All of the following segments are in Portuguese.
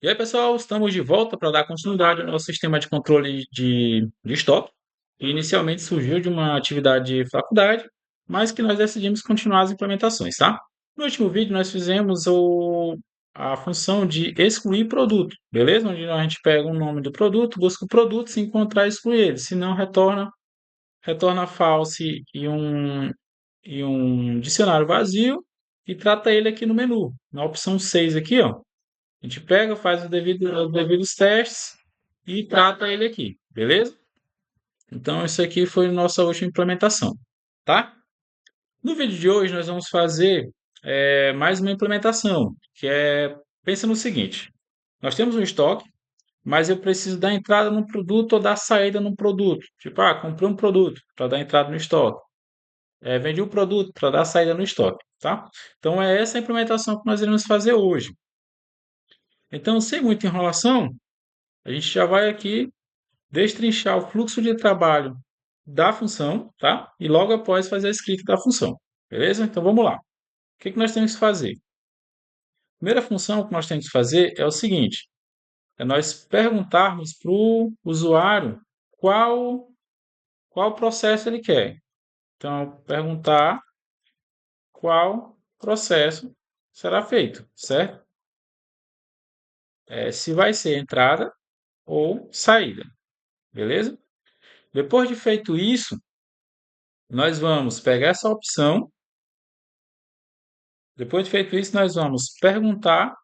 E aí, pessoal, estamos de volta para dar continuidade ao nosso sistema de controle de estoque, que inicialmente surgiu de uma atividade de faculdade, mas que nós decidimos continuar as implementações, tá? No último vídeo, nós fizemos a função de excluir produto, beleza? Onde a gente pega o nome do produto, busca o produto, se encontrar, exclui ele. Se não, retorna false e um dicionário vazio e trata ele aqui no menu, na opção 6 aqui, ó. A gente pega, faz os devidos testes e trata ele aqui, beleza? Então, isso aqui foi a nossa última implementação, tá? No vídeo de hoje, nós vamos fazer mais uma implementação, pensa no seguinte, nós temos um estoque, mas eu preciso dar entrada num produto ou dar saída num produto. Tipo, comprei um produto para dar entrada no estoque. Vendi um produto para dar saída no estoque, tá? Então, é essa a implementação que nós iremos fazer hoje. Então, sem muita enrolação, a gente já vai aqui destrinchar o fluxo de trabalho da função, tá? E logo após fazer a escrita da função, beleza? Então vamos lá. O que nós temos que fazer? A primeira função que nós temos que fazer é o seguinte: é nós perguntarmos para o usuário qual, qual processo ele quer. Então, perguntar qual processo será feito, certo? Se vai ser entrada ou saída, beleza? Depois de feito isso, nós vamos pegar essa opção. Depois de feito isso, nós vamos perguntar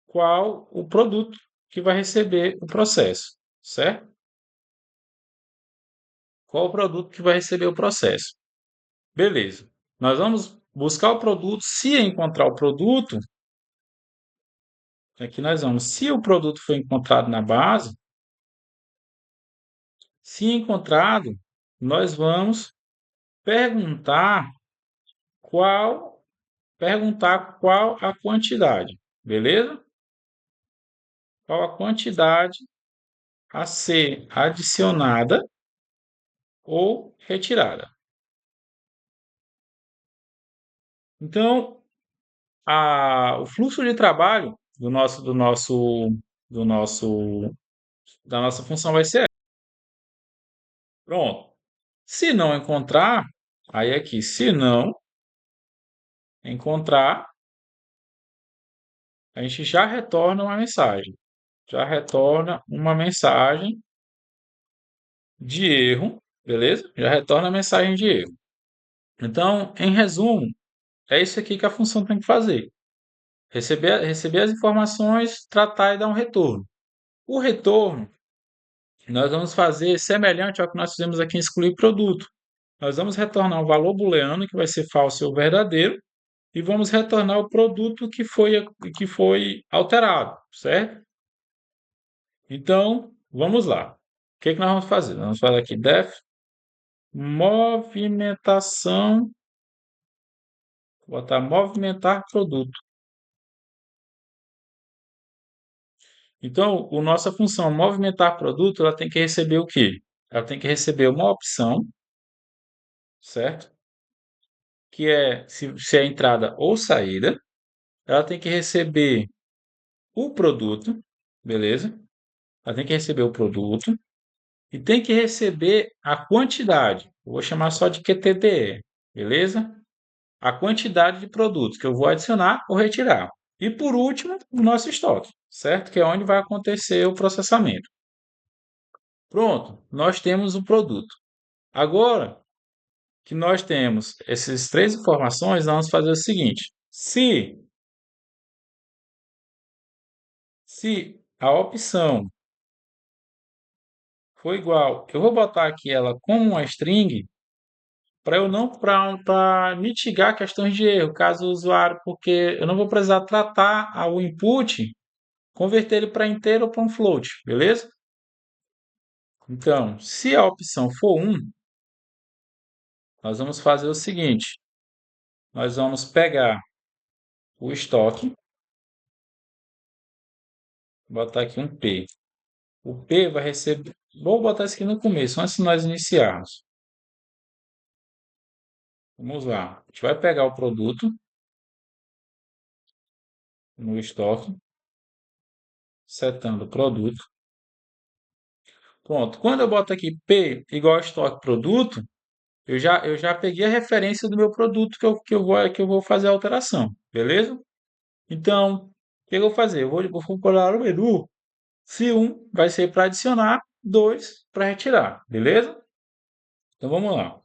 qual o produto que vai receber o processo, certo? Qual o produto que vai receber o processo? Beleza. Nós vamos buscar o produto. Se encontrar o produto, aqui nós vamos. Se o produto foi encontrado na base, se encontrado, nós vamos perguntar qual, perguntar qual a quantidade, beleza? Qual a quantidade a ser adicionada ou retirada. Então, o fluxo de trabalho do nosso, da nossa função vai ser pronto. Se não encontrar, aí aqui, se não encontrar, a gente já retorna uma mensagem. Já retorna uma mensagem de erro, beleza? Já retorna a mensagem de erro. Então, em resumo, é isso aqui que a função tem que fazer. Receber as informações, tratar e dar um retorno. O retorno nós vamos fazer semelhante ao que nós fizemos aqui em excluir produto. Nós vamos retornar um valor booleano, que vai ser falso ou verdadeiro, e vamos retornar o produto que foi alterado, certo? Então, vamos lá. O que nós vamos fazer? Nós vamos fazer aqui def movimentação, vou botar movimentar produto. Então, a nossa função movimentar produto, ela tem que receber o quê? Ela tem que receber uma opção, certo? Que é se é entrada ou saída. Ela tem que receber o produto, beleza? Ela tem que receber o produto e tem que receber a quantidade. Eu vou chamar só de QTDE, beleza? A quantidade de produtos que eu vou adicionar ou retirar. E por último, o nosso estoque, certo? Que é onde vai acontecer o processamento. Pronto, nós temos o produto. Agora que nós temos essas três informações, nós vamos fazer o seguinte: se a opção for igual, eu vou botar aqui ela como uma string para eu não para mitigar questões de erro, caso o usuário, porque eu não vou precisar tratar o input, converter ele para inteiro ou para um float, beleza? Então, se a opção for 1, nós vamos fazer o seguinte: nós vamos pegar o estoque, botar aqui um P. O P vai receber. Vou botar isso aqui no começo, antes de nós iniciarmos. Vamos lá. A gente vai pegar o produto no estoque. setando produto. Pronto. Quando eu boto aqui P igual a estoque produto, eu já peguei a referência do meu produto que eu vou fazer a alteração, beleza? Então, o que eu vou fazer? Eu vou procurar o menu. Se um vai ser para adicionar, dois para retirar, beleza? Então vamos lá.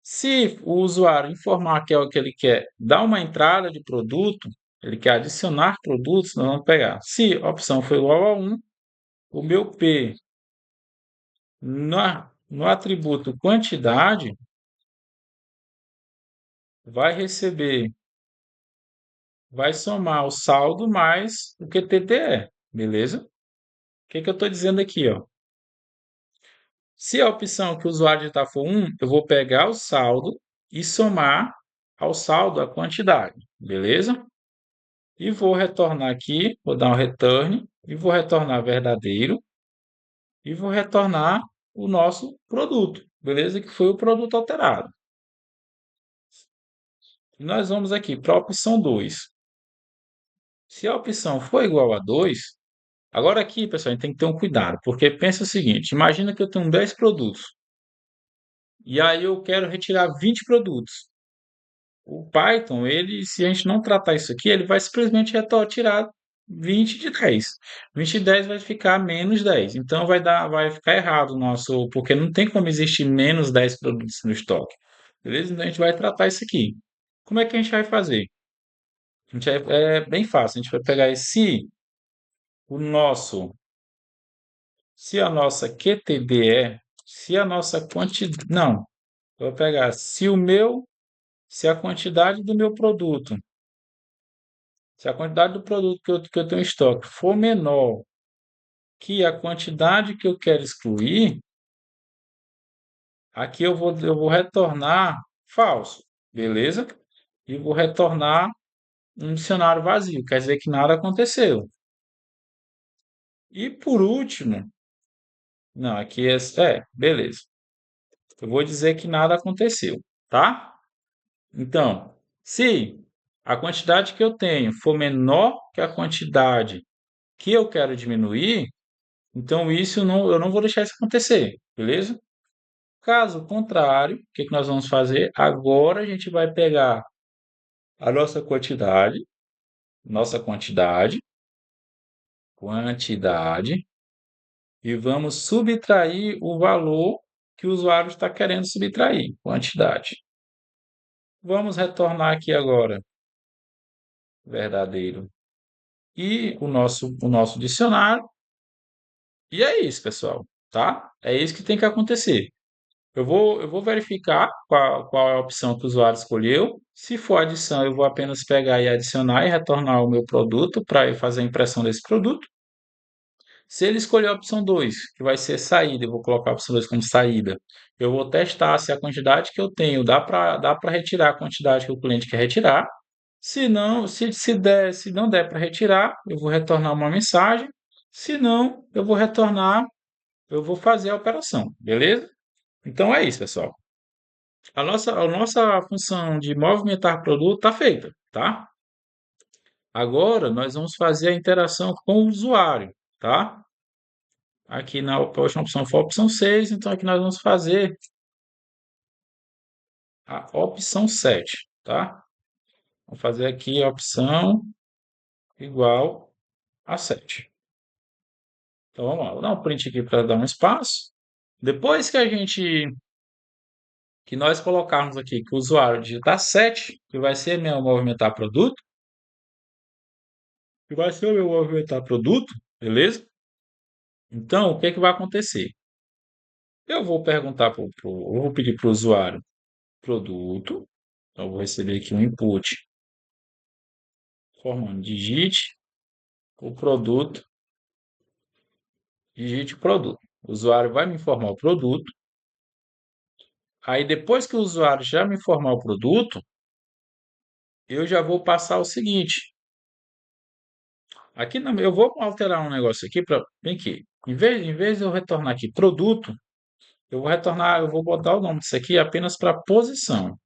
Se o usuário informar que é o que ele quer dar uma entrada de produto, ele quer adicionar produtos, nós vamos pegar. Se a opção for igual a 1, o meu P no atributo quantidade vai receber, vai somar o saldo mais o QTTE, beleza? O que que eu estou dizendo aqui, ó? Se a opção que o usuário digitar for 1, eu vou pegar o saldo e somar ao saldo a quantidade, beleza? E vou retornar aqui, vou dar um return e vou retornar verdadeiro e vou retornar o nosso produto, beleza? Que foi o produto alterado. E nós vamos aqui para a opção 2. Se a opção for igual a 2, agora aqui, pessoal, a gente tem que ter um cuidado, porque pensa o seguinte, imagina que eu tenho 10 produtos e aí eu quero retirar 20 produtos. O Python, ele, se a gente não tratar isso aqui, ele vai simplesmente tirar 20 de 10. 20 de 10 vai ficar menos 10. Então vai ficar errado o nosso, porque não tem como existir menos 10 produtos no estoque. Beleza? Então a gente vai tratar isso aqui. Como é que a gente vai fazer? É bem fácil. A gente vai pegar esse, o nosso, se a nossa QTD se a nossa quantidade, não, eu vou pegar se a quantidade do meu produto, se a quantidade do produto que eu tenho em estoque for menor que a quantidade que eu quero excluir, aqui eu vou retornar falso, beleza? E vou retornar um dicionário vazio, quer dizer que nada aconteceu. E por último, não, aqui beleza. Eu vou dizer que nada aconteceu, tá? Então, se a quantidade que eu tenho for menor que a quantidade que eu quero diminuir, então isso não, eu não vou deixar isso acontecer, beleza? Caso contrário, o que que nós vamos fazer? Agora a gente vai pegar a nossa quantidade, e vamos subtrair o valor que o usuário está querendo subtrair, quantidade. Vamos retornar aqui agora verdadeiro e o nosso dicionário. E é isso, pessoal, tá? É isso que tem que acontecer. Eu vou verificar qual é a opção que o usuário escolheu. Se for adição, eu vou apenas pegar e adicionar e retornar o meu produto para fazer a impressão desse produto. Se ele escolher a opção 2, que vai ser saída, eu vou colocar a opção 2 como saída. Eu vou testar se a quantidade que eu tenho dá para retirar a quantidade que o cliente quer retirar. Se não, se não der para retirar, eu vou retornar uma mensagem. Se não, eu vou fazer a operação, beleza? Então é isso, pessoal. A nossa função de movimentar produto está feita, tá? Agora nós vamos fazer a interação com o usuário, tá? Aqui na próxima opção foi a opção 6, então aqui nós vamos fazer a opção 7, tá? Vamos fazer aqui a opção igual a 7. Então vamos lá, vou dar um print aqui para dar um espaço. Depois que nós colocarmos aqui que o usuário digitar 7, que vai ser meu movimentar produto, que vai ser o meu movimentar produto, beleza? Então, o que é que vai acontecer? Eu vou pedir para o usuário produto, então eu vou receber aqui um input formando digite o produto. O usuário vai me informar o produto. Aí depois que o usuário já me informar o produto, eu já vou passar o seguinte. Aqui eu vou alterar um negócio aqui para bem aqui. Em vez de eu retornar aqui produto, eu vou botar o nome disso aqui apenas para posição.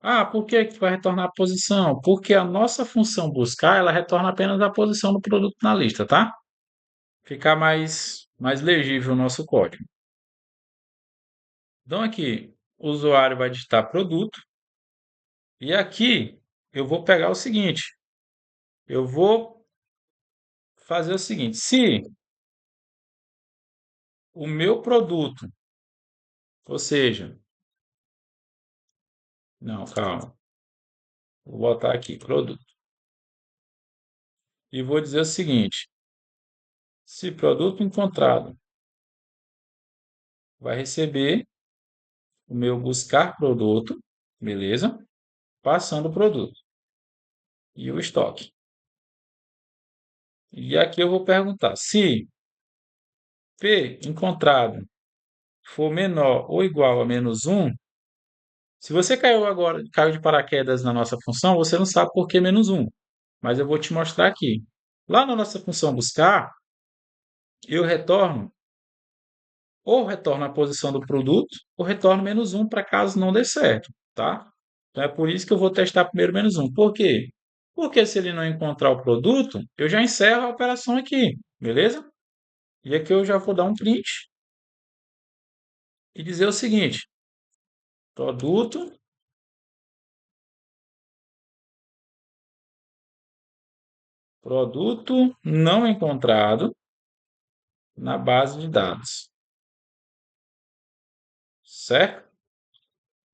Ah, por que que vai retornar a posição? Porque a nossa função buscar, ela retorna apenas a posição do produto na lista, tá? ficar mais legível o nosso código. Então aqui, o usuário vai digitar produto e aqui eu vou pegar o seguinte, eu vou fazer o seguinte, se o meu produto, ou seja, não, calma, vou botar aqui produto e vou dizer o seguinte, se produto encontrado vai receber o meu buscar produto, beleza? Passando o produto e o estoque. E aqui eu vou perguntar, se P encontrado for menor ou igual a -1, se você caiu de paraquedas na nossa função, você não sabe por que -1, mas eu vou te mostrar aqui. Lá na nossa função buscar, eu retorno ou retorno a posição do produto ou retorno -1 para caso não dê certo, tá? Então é por isso que eu vou testar primeiro -1. Por quê? Porque se ele não encontrar o produto, eu já encerro a operação aqui, beleza? E aqui eu já vou dar um print e dizer o seguinte: produto, produto não encontrado na base de dados, certo?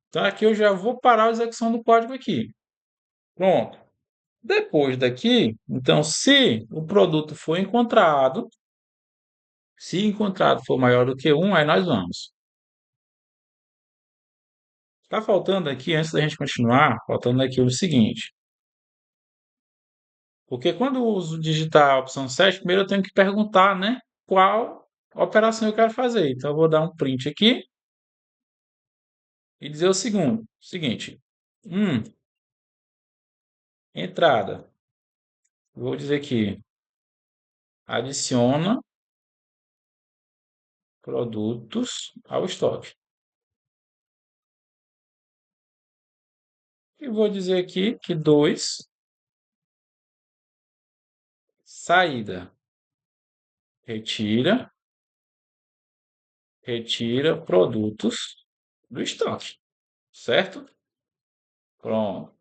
Então aqui eu já vou parar a execução do código aqui. Pronto. Depois daqui, então, se o produto for encontrado, se encontrado for maior do que 1, aí nós vamos. Está faltando aqui, antes da gente continuar, faltando aqui o seguinte. Porque quando eu uso digitar a opção 7, primeiro eu tenho que perguntar, né, qual operação eu quero fazer. Então eu vou dar um print aqui e dizer seguinte, entrada. Vou dizer aqui, adiciona produtos ao estoque. E vou dizer aqui que 2, saída. Retira produtos do estoque, certo? Pronto.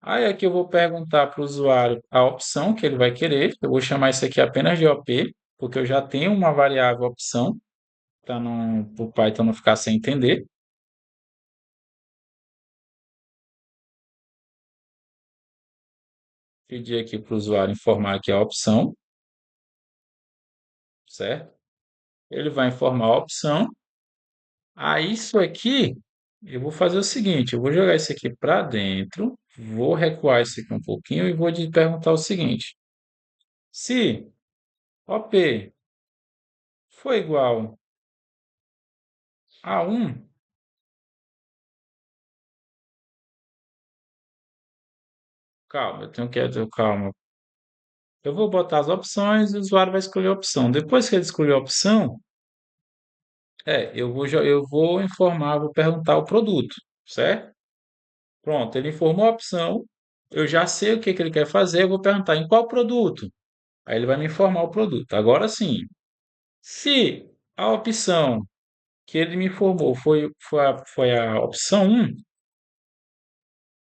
Aí aqui eu vou perguntar para o usuário a opção que ele vai querer. Eu vou chamar isso aqui apenas de OP, porque eu já tenho uma variável opção, para o Python não ficar sem entender. Pedir aqui para o usuário informar aqui a opção, certo? Ele vai informar a opção. Aí isso aqui, eu vou fazer o seguinte, eu vou jogar isso aqui para dentro, vou recuar isso aqui um pouquinho e vou te perguntar o seguinte: se OP for igual a 1, calma, eu tenho que calma. Eu vou botar as opções e o usuário vai escolher a opção. Depois que ele escolher a opção, eu vou informar, vou perguntar o produto, certo? Pronto, ele informou a opção, eu já sei o que que ele quer fazer, eu vou perguntar em qual produto. Aí ele vai me informar o produto. Agora sim, se a opção que ele me informou foi a opção 1,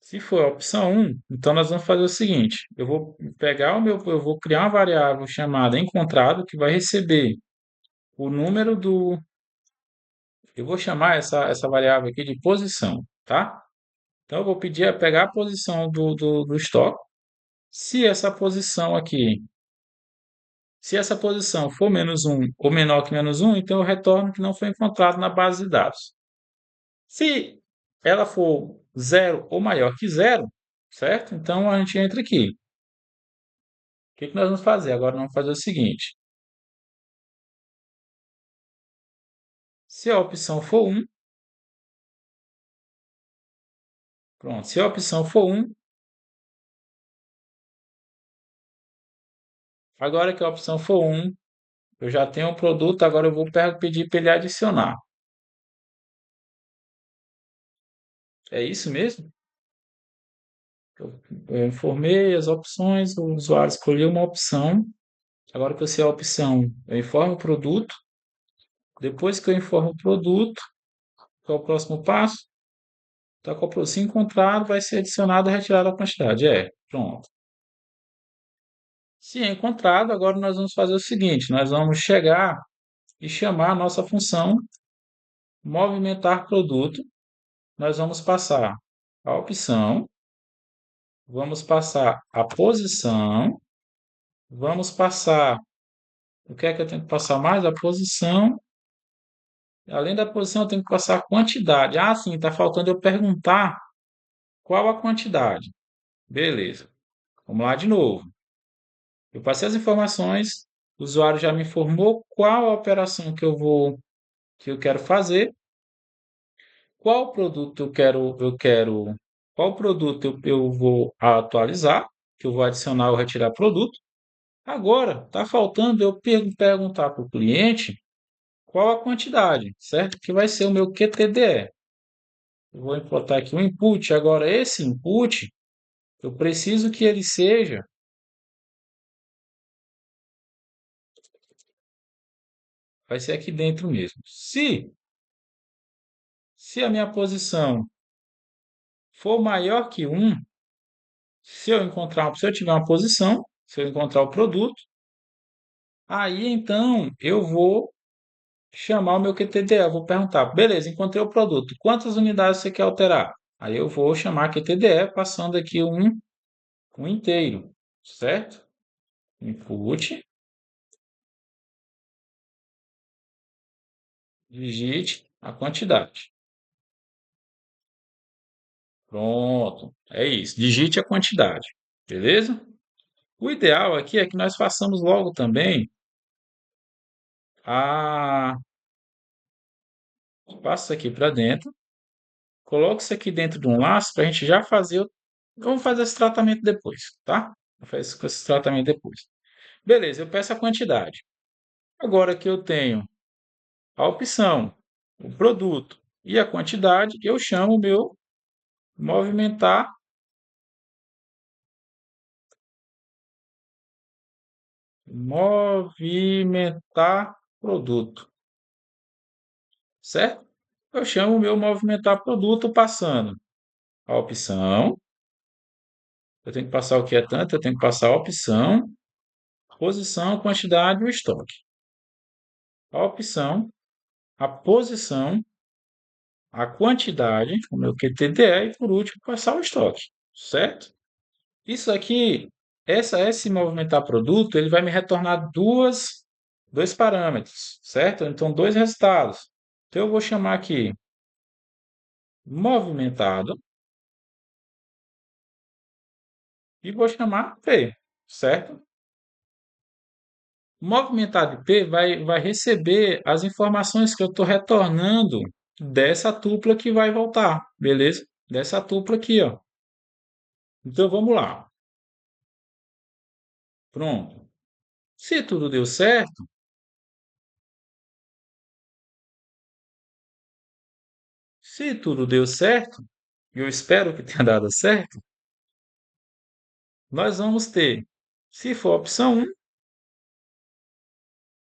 se for a opção 1, então nós vamos fazer o seguinte: eu vou criar uma variável chamada encontrado que vai receber o número do. Eu vou chamar essa variável aqui de posição, tá? Então eu vou pegar a posição do estoque. Se essa posição aqui, se essa posição for -1 ou menor que -1, então eu retorno que não foi encontrado na base de dados. Se ela for 0 ou maior que 0, certo? Então a gente entra aqui. O que que nós vamos fazer? Agora vamos fazer o seguinte: se a opção for 1, pronto, se a opção for 1, agora que a opção for 1, eu já tenho um produto, agora eu vou pedir para ele adicionar. É isso mesmo? Eu informei as opções, o usuário escolheu uma opção Agora que eu sei a opção, eu informo o produto. Depois que eu informo o produto, qual é o próximo passo? Tá com o produto. Se encontrado, vai ser adicionado e retirado a quantidade. Pronto. Se encontrado, agora nós vamos fazer o seguinte: nós vamos chegar e chamar a nossa função movimentar produto. Nós vamos passar a opção, vamos passar a posição, vamos passar. O que é que eu tenho que passar mais? A posição. Além da posição, eu tenho que passar a quantidade. Ah, sim, está faltando eu perguntar qual a quantidade. Beleza. Vamos lá de novo. Eu passei as informações, o usuário já me informou qual a operação que eu quero fazer, qual produto qual produto eu vou atualizar, que eu vou adicionar ou retirar produto. Agora, está faltando eu perguntar para o cliente qual a quantidade, certo? Que vai ser o meu QTDE. Eu vou importar aqui o input. Agora, esse input, eu preciso que ele seja, vai ser aqui dentro mesmo. Se a minha posição for maior que um, se eu tiver uma posição, se eu encontrar o produto, aí então eu vou chamar o meu QTDE, eu vou perguntar, beleza, encontrei o produto, quantas unidades você quer alterar? Aí eu vou chamar QTDE passando aqui um inteiro, certo? Input, digite a quantidade. Pronto, é isso. Digite a quantidade, beleza? O ideal aqui é que nós façamos logo também a. Passa isso aqui para dentro, coloca isso aqui dentro de um laço para a gente já fazer. Vamos fazer esse tratamento depois, tá? Vou fazer esse tratamento depois. Beleza, eu peço a quantidade. Agora que eu tenho a opção, o produto e a quantidade, eu chamo o meu movimentar movimentar produto, certo? Eu chamo o meu movimentar produto passando a opção, eu tenho que passar o que é tanto, eu tenho que passar a opção, posição, quantidade e o estoque. A opção, a posição, a quantidade, o meu QTDE e por último passar o estoque, certo? Isso aqui, esse movimentar produto, ele vai me retornar dois parâmetros, certo? Então, dois resultados. Então, eu vou chamar aqui movimentado e vou chamar P, certo? O movimentado P vai receber as informações que eu estou retornando dessa tupla que vai voltar, beleza? Dessa tupla aqui, ó. Então, vamos lá. Pronto. Se tudo deu certo, se tudo deu certo, e eu espero que tenha dado certo, nós vamos ter, se for a opção um,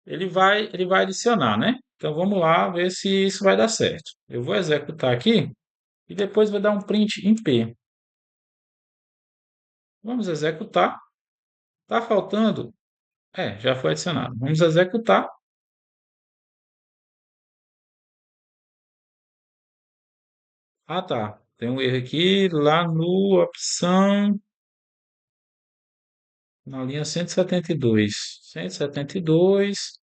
ele vai adicionar, né? Então vamos lá ver se isso vai dar certo. Eu vou executar aqui e depois vou dar um print em P. Vamos executar. Está faltando. Já foi adicionado. Vamos executar. Ah, tá. Tem um erro aqui lá no opção, na linha 172. 172.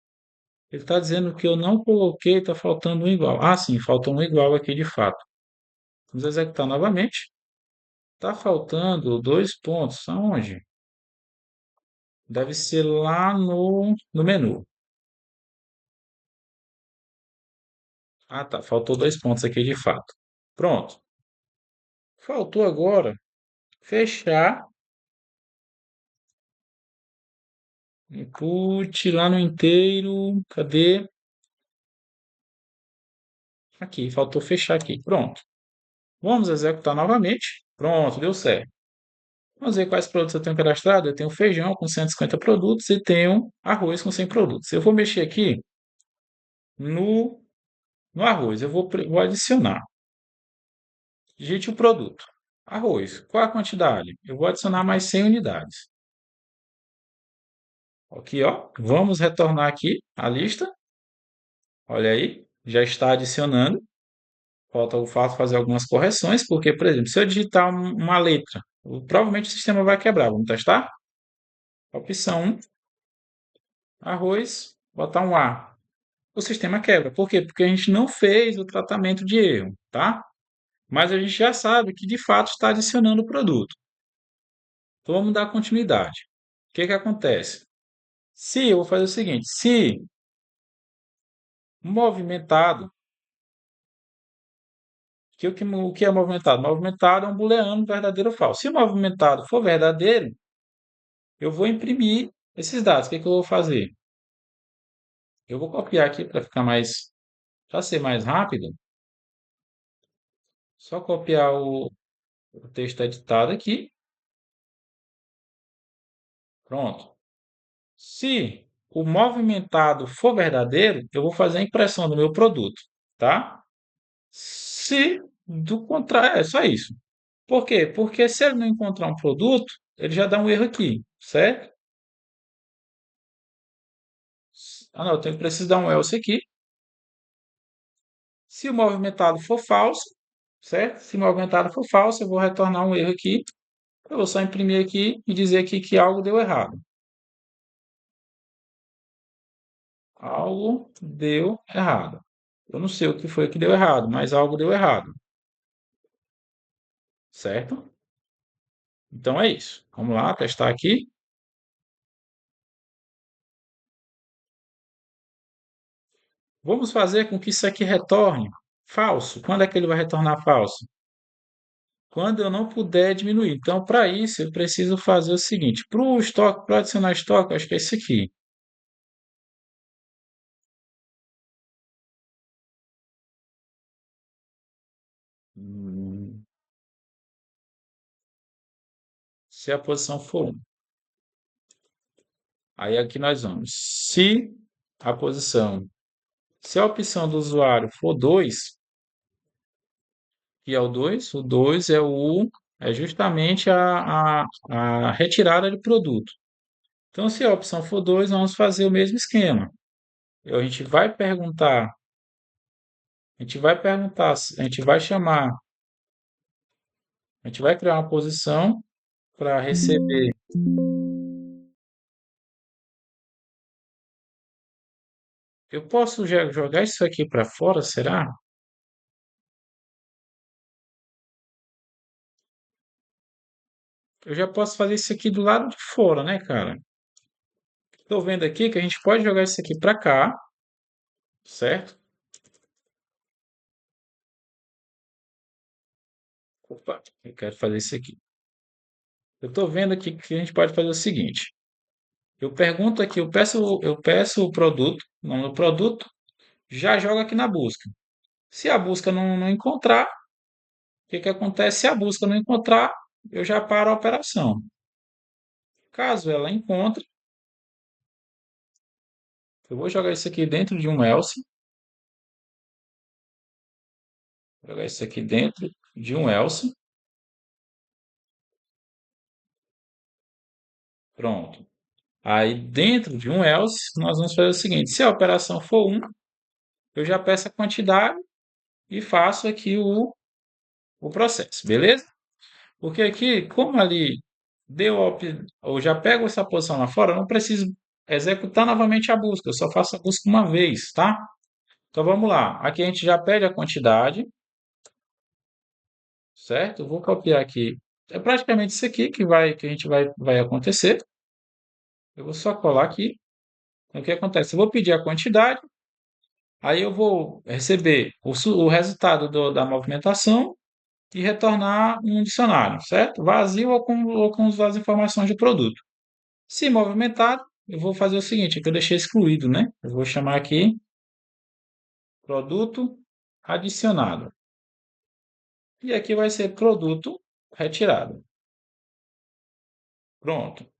Ele está dizendo que eu não coloquei, está faltando um igual. Ah, sim, faltou um igual aqui de fato. Vamos executar novamente. Está faltando dois pontos. Aonde? Deve ser lá no menu. Ah, tá. Faltou dois pontos aqui de fato. Pronto. Faltou agora fechar input lá no inteiro. Cadê? Aqui, faltou fechar aqui. Pronto. Vamos executar novamente. Pronto, deu certo. Vamos ver quais produtos eu tenho cadastrado. Eu tenho feijão com 150 produtos e tenho arroz com 100 produtos. Eu vou mexer aqui no, no arroz. Vou adicionar. Digite o produto. Arroz. Qual a quantidade? Eu vou adicionar mais 100 unidades. Aqui, ó. Vamos retornar aqui a lista. Olha aí. Já está adicionando. Falta o fato fazer algumas correções, porque, por exemplo, se eu digitar uma letra, provavelmente o sistema vai quebrar. Vamos testar? Opção 1, arroz, botar um A. O sistema quebra. Por quê? Porque a gente não fez o tratamento de erro, tá? Mas a gente já sabe que de fato está adicionando o produto. Então vamos dar continuidade. O que que acontece? Se eu vou fazer o seguinte, se movimentado, o que é movimentado? Movimentado é um booleano verdadeiro ou falso. Se o movimentado for verdadeiro, eu vou imprimir esses dados. O que que eu vou fazer? Eu vou copiar aqui para ficar mais, para ser mais rápido. Só copiar o texto editado aqui. Pronto. Se o movimentado for verdadeiro, eu vou fazer a impressão do meu produto, tá? Se do contrário, é só isso. Por quê? Porque se ele não encontrar um produto, ele já dá um erro aqui, certo? Ah, não, preciso dar um else aqui. Se o movimentado for falso, certo? Se o movimentado for falso, eu vou retornar um erro aqui. Eu vou só imprimir aqui e dizer aqui que algo deu errado. Algo deu errado. Eu não sei o que foi que deu errado, mas algo deu errado, certo? Então é isso. Vamos lá, testar aqui. Vamos fazer com que isso aqui retorne falso. Quando é que ele vai retornar falso? Quando eu não puder diminuir. Então, para isso, eu preciso fazer o seguinte: para o estoque, para adicionar estoque, eu acho que é esse aqui. Hum, Se a posição for 1. Aí aqui nós vamos. A posição, se a opção do usuário for 2, que é o 2 é justamente a retirada de produto. Então, se a opção for 2, vamos fazer o mesmo esquema. A gente vai perguntar, a gente vai chamar, a gente vai criar uma posição para receber. Eu posso jogar isso aqui para fora, será? Eu já posso fazer isso aqui do lado de fora, né, cara? Estou vendo aqui que a gente pode jogar isso aqui para cá, certo? Opa, eu quero fazer isso aqui. Eu estou vendo aqui que a gente pode fazer o seguinte. Eu pergunto aqui, eu peço o produto, o nome do produto, já jogo aqui na busca. Se a busca não encontrar, o que que acontece? Se a busca não encontrar, eu já paro a operação. Caso ela encontre, eu vou jogar isso aqui dentro de um else, jogar isso aqui dentro de um else, pronto. Aí dentro de um else, nós vamos fazer o seguinte: se a operação for 1, eu já peço a quantidade e faço aqui o processo, beleza? Porque aqui, como ali eu já pego essa posição lá fora, eu não preciso executar novamente a busca, eu só faço a busca uma vez, tá? Então vamos lá. Aqui a gente já pede a quantidade, certo? Eu vou copiar aqui. É praticamente isso aqui que a gente vai acontecer. Eu vou só colar aqui. Então, o que acontece? Eu vou pedir a quantidade, aí eu vou receber o resultado da movimentação e retornar um dicionário, certo? Vazio ou com as informações do produto. Se movimentado, eu vou fazer o seguinte, aqui eu deixei excluído, né? Eu vou chamar aqui produto adicionado. E aqui vai ser produto retirado. Pronto.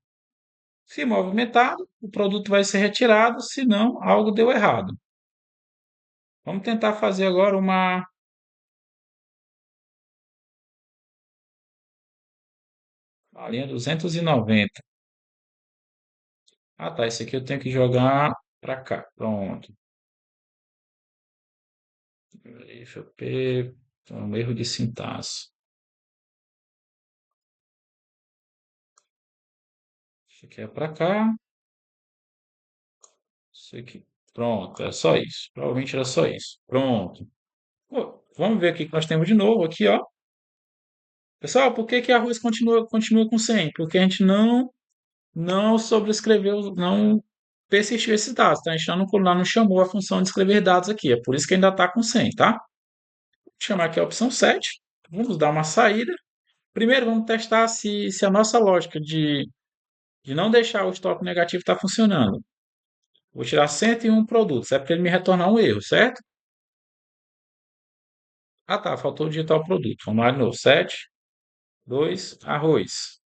Se movimentado, o produto vai ser retirado, senão algo deu errado. Vamos tentar fazer agora uma linha 290. Ah, tá. Esse aqui eu tenho que jogar para cá. Pronto. Deixa eu ver. Um erro de sintaxe. Isso aqui é para cá. Isso aqui. Pronto. É só isso. Provavelmente era só isso. Pronto. Pô, vamos ver o que que nós temos de novo aqui, ó. Pessoal, por que que arroz continua com 100? Porque a gente não sobrescreveu, não persistiu esses dados, tá? A gente não chamou a função de escrever dados aqui. É por isso que ainda está com 100, tá? Vou chamar aqui a opção 7. Vamos dar uma saída. Primeiro, vamos testar se a nossa lógica de não deixar o estoque negativo está funcionando. Vou tirar 101 produtos. É para ele me retornar um erro, certo? Ah, tá. Faltou digitar o produto. Vamos lá de novo. 7, 2, arroz.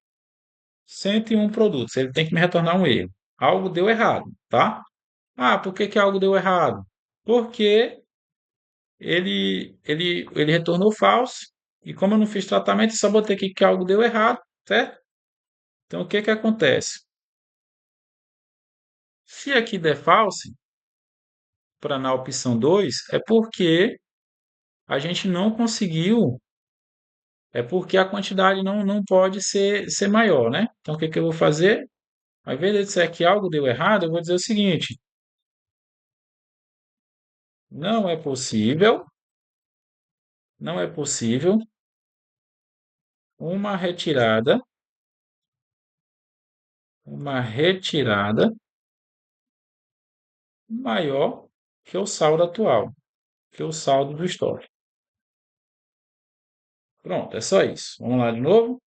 101 produtos. Ele tem que me retornar um erro. Algo deu errado, tá? Ah, por que que algo deu errado? Porque ele retornou falso. E como eu não fiz tratamento, eu só botei aqui que algo deu errado, certo? Então, o que que acontece? Se aqui der false, para na opção 2 é porque a gente não conseguiu, é porque a quantidade não pode ser maior, né? Então, o que que eu vou fazer? Ao invés de dizer que algo deu errado, eu vou dizer o seguinte: não é possível, não é possível uma retirada, uma retirada maior que o saldo atual, que o saldo do estoque. Pronto, é só isso. Vamos lá de novo.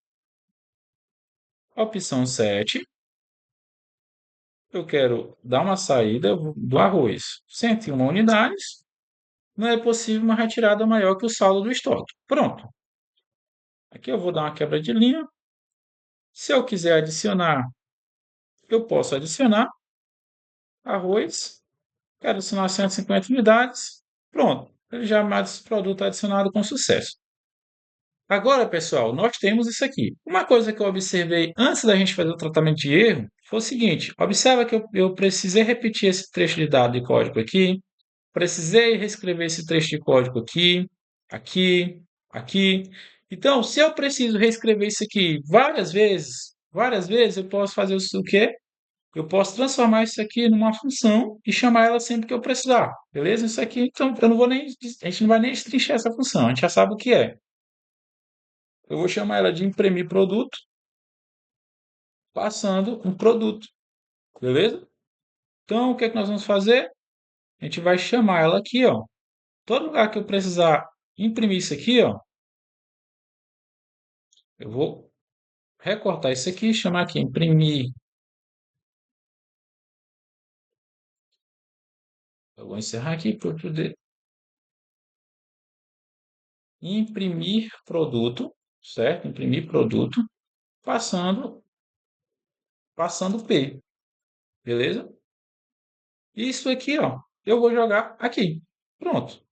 Opção 7. Eu quero dar uma saída do arroz. 101 unidades. Não é possível uma retirada maior que o saldo do estoque. Pronto. Aqui eu vou dar uma quebra de linha. Se eu quiser adicionar, eu posso adicionar arroz. Quero adicionar 150 unidades. Pronto. Ele já mais produto adicionado com sucesso. Agora, pessoal, nós temos isso aqui. Uma coisa que eu observei antes da gente fazer o tratamento de erro foi o seguinte: observa que eu precisei repetir esse trecho de dado de código aqui, precisei reescrever esse trecho de código aqui, aqui, aqui. Então, se eu preciso reescrever isso aqui várias vezes, eu posso fazer o quê? Eu posso transformar isso aqui numa função e chamar ela sempre que eu precisar, beleza? Isso aqui, então, eu não vou nem, a gente não vai nem destrinchar essa função, a gente já sabe o que é. Eu vou chamar ela de imprimir produto, passando um produto, beleza? Então, o que é que nós vamos fazer? A gente vai chamar ela aqui, ó. Todo lugar que eu precisar imprimir isso aqui, ó, eu vou recortar isso aqui, chamar aqui imprimir. Eu vou encerrar aqui para poder imprimir produto, certo? Imprimir produto, passando, passando P, beleza? Isso aqui, ó, eu vou jogar aqui. Pronto.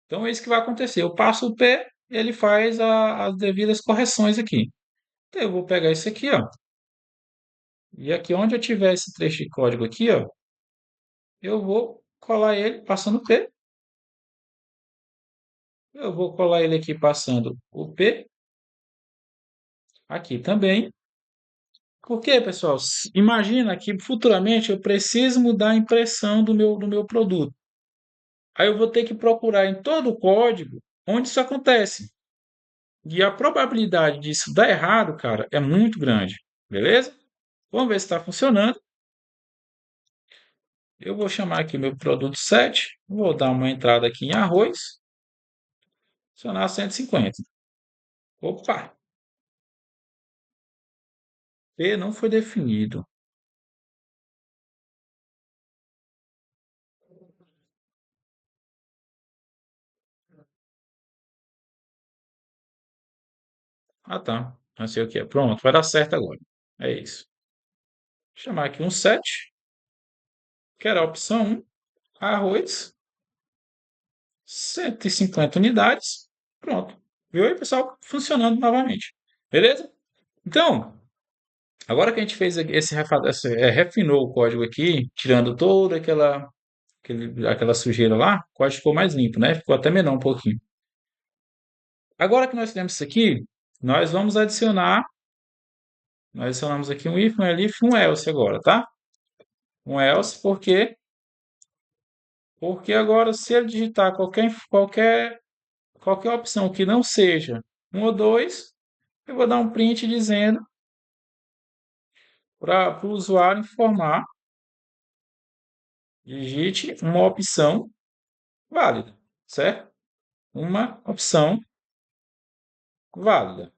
Então é isso que vai acontecer. Eu passo o P, ele faz as devidas correções aqui. Então, eu vou pegar isso aqui, ó. E aqui onde eu tiver esse trecho de código aqui, ó, eu vou colar ele passando P. Eu vou colar ele aqui passando o P. Aqui também. Por quê, pessoal? Imagina que futuramente eu preciso mudar a impressão do meu produto. Aí eu vou ter que procurar em todo o código onde isso acontece. E a probabilidade disso dar errado, cara, é muito grande. Beleza? Vamos ver se está funcionando. Eu vou chamar aqui meu produto 7. Vou dar uma entrada aqui em arroz. Adicionar 150. Opa! P não foi definido. Ah, tá. Não sei o que é. Pronto, vai dar certo agora. É isso. Vou chamar aqui um set, que era a opção um, arroz, 150 unidades. Pronto. Viu aí, pessoal? Funcionando novamente. Beleza? Então, agora que a gente fez refinou o código aqui, tirando toda aquela sujeira lá, o código ficou mais limpo, né? Ficou até menor um pouquinho. Agora que nós temos isso aqui, nós vamos adicionar, nós adicionamos aqui um if, um elif, um else agora, tá? Um else porque agora se ele digitar qualquer opção que não seja um ou dois, eu vou dar um print dizendo para o usuário informar, digite uma opção válida, certo? Uma opção válida,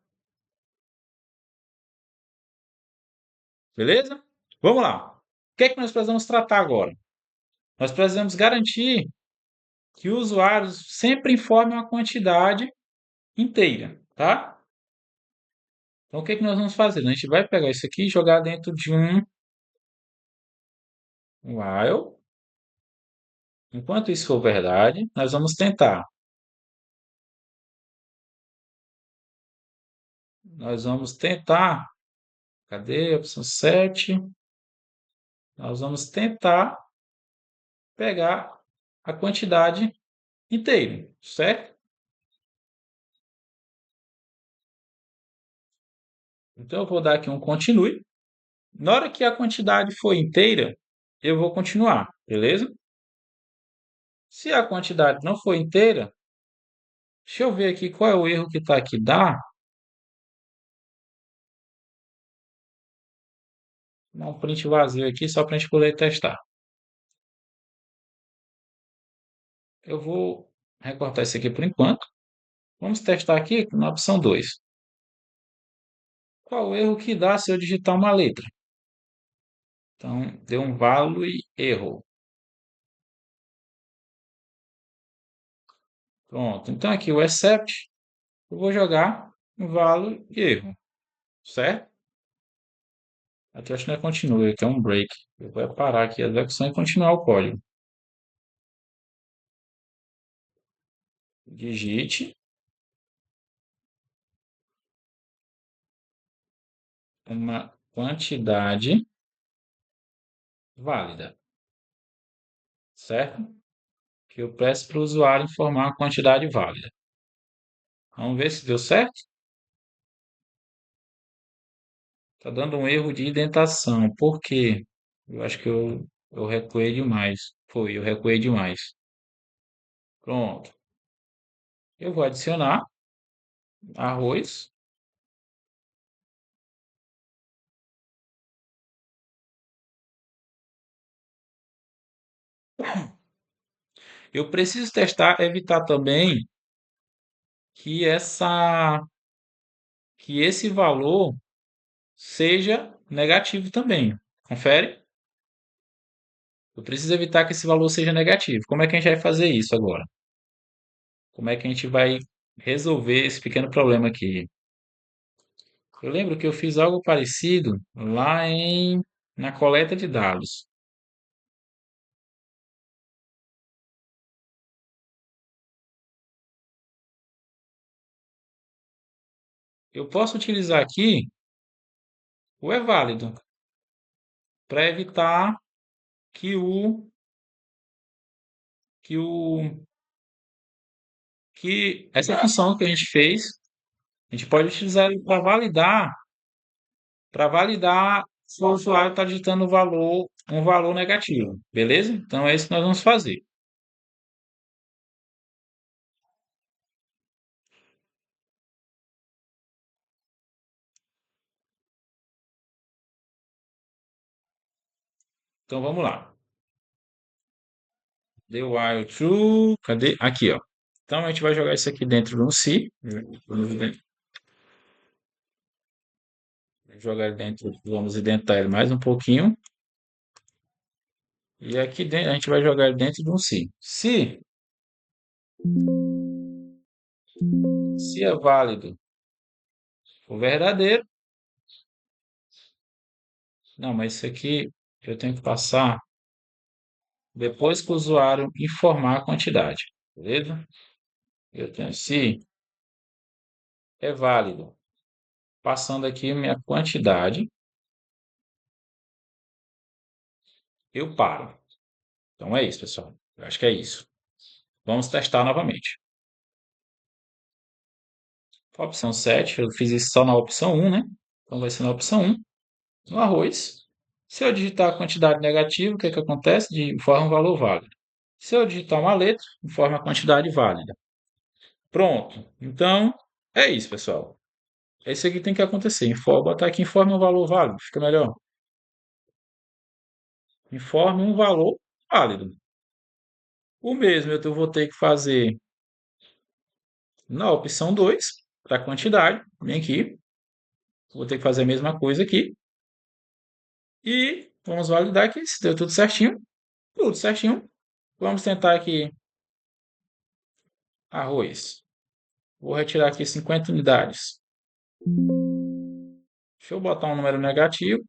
beleza? Vamos lá. O que é que nós precisamos tratar agora? Nós precisamos garantir que o usuário sempre informe uma quantidade inteira, tá? Então, o que é que nós vamos fazer? A gente vai pegar isso aqui e jogar dentro de um while. Enquanto isso for verdade, nós vamos tentar. Nós vamos tentar. Cadê a opção 7? Nós vamos tentar pegar a quantidade inteira, certo? Então, eu vou dar aqui um continue. Na hora que a quantidade for inteira, eu vou continuar, beleza? Se a quantidade não for inteira, deixa eu ver aqui qual é o erro que está aqui. Dá um print vazio aqui só para a gente poder testar. Eu vou recortar isso aqui por enquanto. Vamos testar aqui na opção 2. Qual o erro que dá se eu digitar uma letra? Então, deu um value erro. Pronto. Então, aqui o except, eu vou jogar um value erro, certo? Aqui eu acho que não é continue, aqui é um break. Eu vou parar aqui a execução e continuar o código. Digite uma quantidade válida, certo? Que eu peço para o usuário informar a quantidade válida. Vamos ver se deu certo. Está dando um erro de indentação. Por quê? Eu acho que eu recuei demais. Foi, eu recuei demais. Pronto. Eu vou adicionar arroz. Eu preciso testar, evitar também que que esse valor seja negativo também. Confere? Eu preciso evitar que esse valor seja negativo. Como é que a gente vai fazer isso agora? Como é que a gente vai resolver esse pequeno problema aqui? Eu lembro que eu fiz algo parecido lá na coleta de dados. Eu posso utilizar aqui o é válido para evitar que o que o que essa função que a gente fez, a gente pode utilizar ele para validar se o usuário está digitando um valor negativo, beleza? Então é isso que nós vamos fazer. Então vamos lá. The while true, cadê? Aqui, ó. Então a gente vai jogar isso aqui dentro de um se, jogar ele dentro, vamos indentar ele mais um pouquinho. E aqui dentro, a gente vai jogar ele dentro de um se. Se é válido for verdadeiro. Não, mas isso aqui eu tenho que passar depois que o usuário informar a quantidade, beleza? Eu tenho se é válido. Passando aqui minha quantidade, eu paro. Então é isso, pessoal. Eu acho que é isso. Vamos testar novamente. Opção 7, eu fiz isso só na opção 1, né? Então vai ser na opção 1, no arroz. Se eu digitar a quantidade negativa, o que é que acontece? Informa um valor válido. Se eu digitar uma letra, informa a quantidade válida. Pronto. Então, é isso, pessoal. É isso aqui que tem que acontecer. Botar aqui, informe um valor válido. Fica melhor. Informe um valor válido. O mesmo eu vou ter que fazer na opção 2, para a quantidade. Vem aqui. Vou ter que fazer a mesma coisa aqui. E vamos validar aqui se deu tudo certinho. Tudo certinho. Vamos tentar aqui arroz. Vou retirar aqui 50 unidades. Deixa eu botar um número negativo.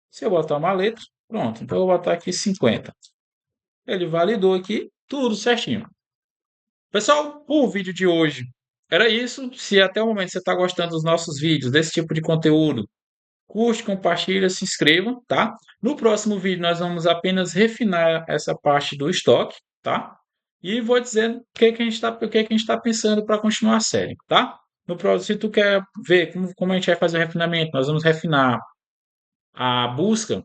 Se eu botar uma letra, pronto. Então eu vou botar aqui 50. Ele validou aqui, tudo certinho. Pessoal, o vídeo de hoje era isso. Se até o momento você está gostando dos nossos vídeos, desse tipo de conteúdo, curte, compartilha, se inscreva, tá? No próximo vídeo nós vamos apenas refinar essa parte do estoque, tá? E vou dizer o que que a gente está pensando para continuar a série, tá? No próximo, se tu quer ver como a gente vai fazer o refinamento, nós vamos refinar a busca,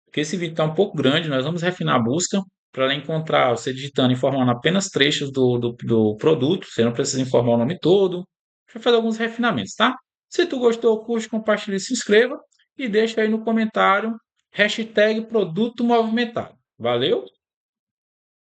porque esse vídeo está um pouco grande, nós vamos refinar a busca para encontrar, você digitando, informando apenas trechos do produto, você não precisa informar o nome todo. A gente vai fazer alguns refinamentos, tá? Se tu gostou, curte, compartilhe, se inscreva e deixa aí no comentário hashtag produto movimentado. Valeu?